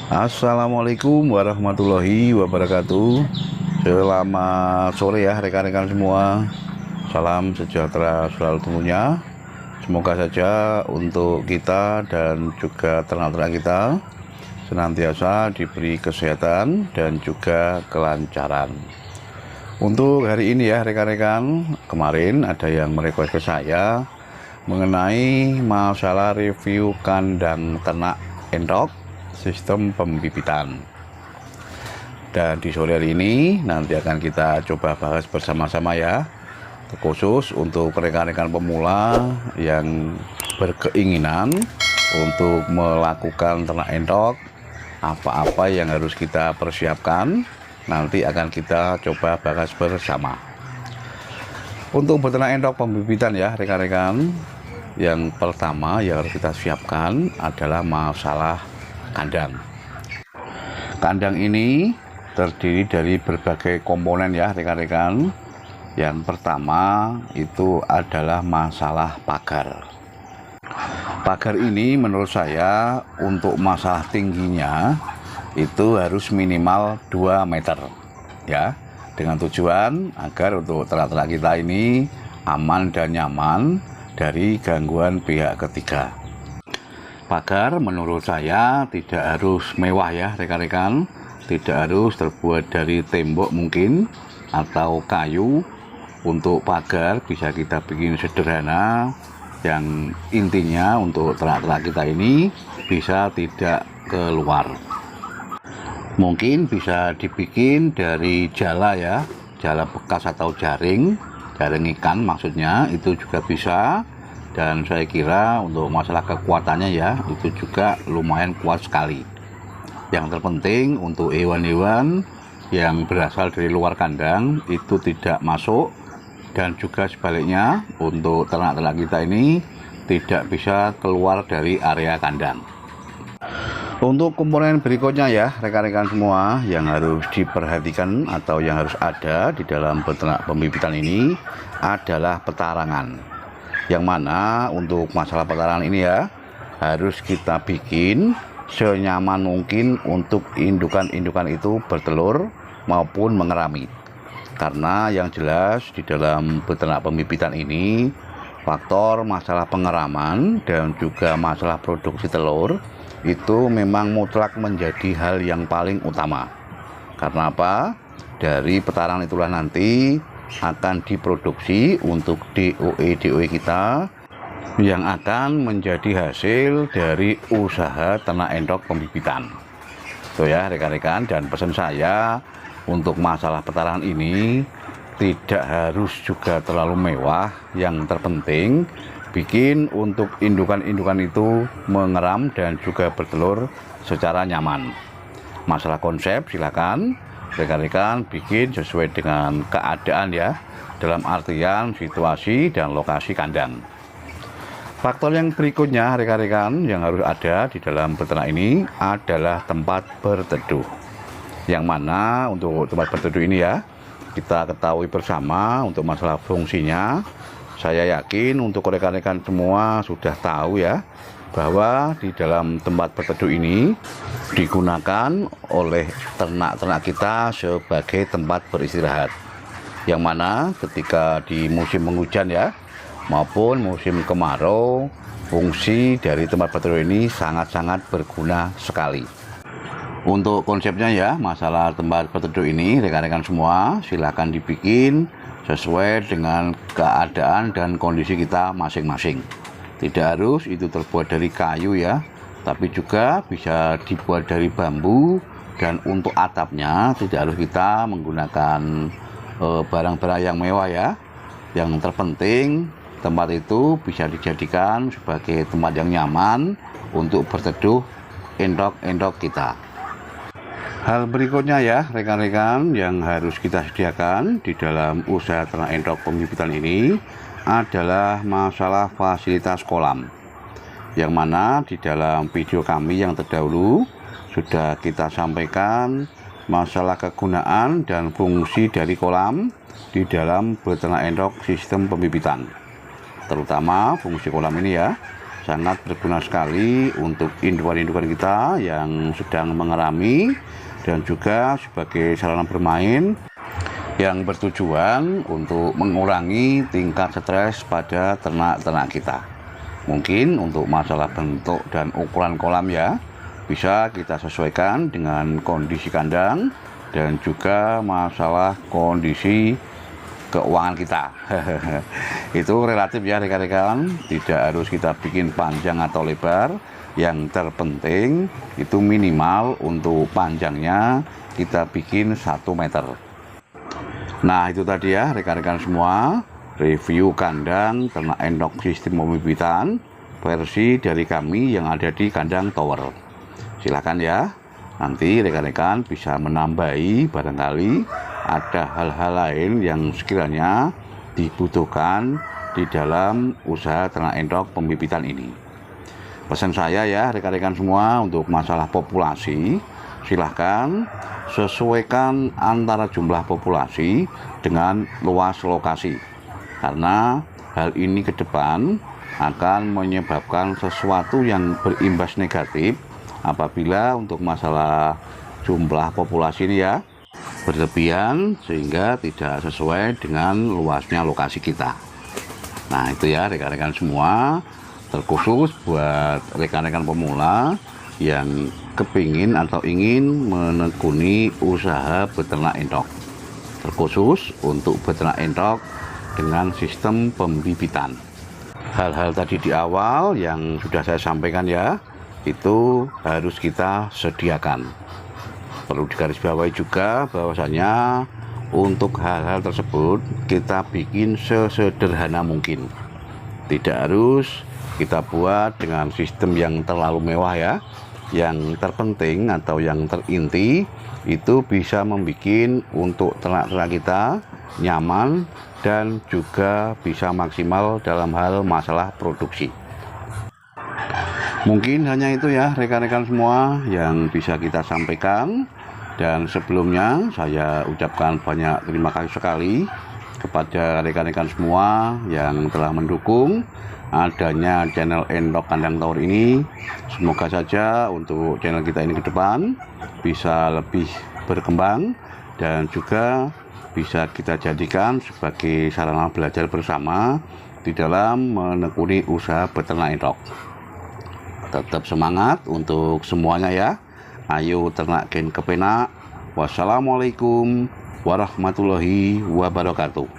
Assalamualaikum warahmatullahi wabarakatuh. Selamat sore ya rekan-rekan semua. Salam sejahtera selalu tentunya. Semoga saja untuk kita dan juga ternak-ternak kita senantiasa diberi kesehatan dan juga kelancaran. Untuk hari ini ya rekan-rekan, kemarin ada yang merequest ke saya mengenai masalah review kandang ternak endok sistem pembibitan. Dan di sore hari ini nanti akan kita coba bahas bersama-sama ya, khusus untuk rekan-rekan pemula yang berkeinginan untuk melakukan ternak endok, apa-apa yang harus kita persiapkan nanti akan kita coba bahas bersama. Untuk beternak endok pembibitan ya rekan-rekan, yang pertama yang harus kita siapkan adalah masalah kandang. Kandang ini terdiri dari berbagai komponen ya rekan-rekan. Yang pertama itu adalah masalah pagar. Pagar ini menurut saya untuk masalah tingginya itu harus minimal 2 meter ya, dengan tujuan agar untuk ternak-ternak kita ini aman dan nyaman dari gangguan pihak ketiga. Pagar menurut saya tidak harus mewah ya rekan-rekan, tidak harus terbuat dari tembok mungkin atau kayu. Untuk pagar bisa kita bikin sederhana, yang intinya untuk ternak-ternak kita ini bisa tidak keluar. Mungkin bisa dibikin dari jala ya, jala bekas atau jaring ikan maksudnya, itu juga bisa. Dan saya kira untuk masalah kekuatannya ya, itu juga lumayan kuat sekali. Yang terpenting untuk hewan-hewan yang berasal dari luar kandang itu tidak masuk, dan juga sebaliknya untuk ternak-ternak kita ini tidak bisa keluar dari area kandang. Untuk komponen berikutnya ya rekan-rekan semua yang harus diperhatikan atau yang harus ada di dalam beternak pembibitan ini adalah petarangan. Yang mana untuk masalah petarangan ini ya harus kita bikin senyaman mungkin untuk indukan-indukan itu bertelur maupun mengerami. Karena yang jelas di dalam beternak pembibitan ini faktor masalah pengeraman dan juga masalah produksi telur itu memang mutlak menjadi hal yang paling utama. Karena apa? Dari petarangan itulah nanti akan diproduksi untuk DOE kita yang akan menjadi hasil dari usaha ternak endok pembibitan. Itu ya rekan-rekan, dan pesan saya untuk masalah petarangan ini tidak harus juga terlalu mewah. Yang terpenting bikin untuk indukan-indukan itu mengeram dan juga bertelur secara nyaman. Masalah konsep silakan rekan-rekan bikin sesuai dengan keadaan ya, dalam artian situasi dan lokasi kandang. Faktor yang berikutnya rekan-rekan yang harus ada di dalam beternak ini adalah tempat berteduh. Yang mana untuk tempat berteduh ini ya, kita ketahui bersama untuk masalah fungsinya. Saya yakin untuk rekan-rekan semua sudah tahu ya, bahwa di dalam tempat berteduh ini digunakan oleh ternak-ternak kita sebagai tempat beristirahat. Yang mana ketika di musim penghujan ya, maupun musim kemarau, fungsi dari tempat berteduh ini sangat-sangat berguna sekali. Untuk konsepnya ya, masalah tempat berteduh ini rekan-rekan semua silakan dibikin sesuai dengan keadaan dan kondisi kita masing-masing. Tidak harus itu terbuat dari kayu ya, tapi juga bisa dibuat dari bambu. Dan untuk atapnya tidak harus kita menggunakan barang-barang yang mewah ya. Yang terpenting tempat itu bisa dijadikan sebagai tempat yang nyaman untuk berteduh endok-endok kita. Hal berikutnya ya rekan-rekan yang harus kita sediakan di dalam usaha ternak endok pembibitan ini adalah masalah fasilitas kolam. Yang mana di dalam video kami yang terdahulu sudah kita sampaikan masalah kegunaan dan fungsi dari kolam di dalam beternak endok sistem pembibitan. Terutama fungsi kolam ini ya, sangat berguna sekali untuk indukan-indukan kita yang sedang mengerami, dan juga sebagai sarana bermain yang bertujuan untuk mengurangi tingkat stres pada ternak-ternak kita. Mungkin untuk masalah bentuk dan ukuran kolam ya, bisa kita sesuaikan dengan kondisi kandang dan juga masalah kondisi keuangan kita. Itu relatif ya rekan-rekan, tidak harus kita bikin panjang atau lebar. Yang terpenting itu minimal untuk panjangnya kita bikin 1 meter. Nah itu tadi ya rekan-rekan semua, review kandang ternak endok sistem pembibitan versi dari kami yang ada di kandang tower. Silakan ya, nanti rekan-rekan bisa menambahi barangkali ada hal-hal lain yang sekiranya dibutuhkan di dalam usaha ternak endok pembibitan ini. Pesan saya ya rekan-rekan semua, untuk masalah populasi silahkan sesuaikan antara jumlah populasi dengan luas lokasi, karena hal ini ke depan akan menyebabkan sesuatu yang berimbas negatif apabila untuk masalah jumlah populasi ini ya berlebihan sehingga tidak sesuai dengan luasnya lokasi kita. Nah itu ya rekan-rekan semua, terkhusus buat rekan-rekan pemula yang kepingin atau ingin menekuni usaha beternak endok, terkhusus untuk beternak endok dengan sistem pembibitan. Hal-hal tadi di awal yang sudah saya sampaikan ya, itu harus kita sediakan. Perlu digarisbawahi juga bahwasanya untuk hal-hal tersebut kita bikin sesederhana mungkin. Tidak harus kita buat dengan sistem yang terlalu mewah ya. Yang terpenting atau yang terinti itu bisa membuat untuk ternak-ternak kita nyaman dan juga bisa maksimal dalam hal masalah produksi. Mungkin hanya itu ya rekan-rekan semua yang bisa kita sampaikan, dan sebelumnya saya ucapkan banyak terima kasih sekali kepada rekan-rekan semua yang telah mendukung adanya channel endok kandang tower ini. Semoga saja untuk channel kita ini ke depan bisa lebih berkembang dan juga bisa kita jadikan sebagai sarana belajar bersama di dalam menekuni usaha beternak endok. Tetap semangat untuk semuanya ya. Ayo ternak gen kepenak. Wassalamualaikum warahmatullahi wabarakatuh.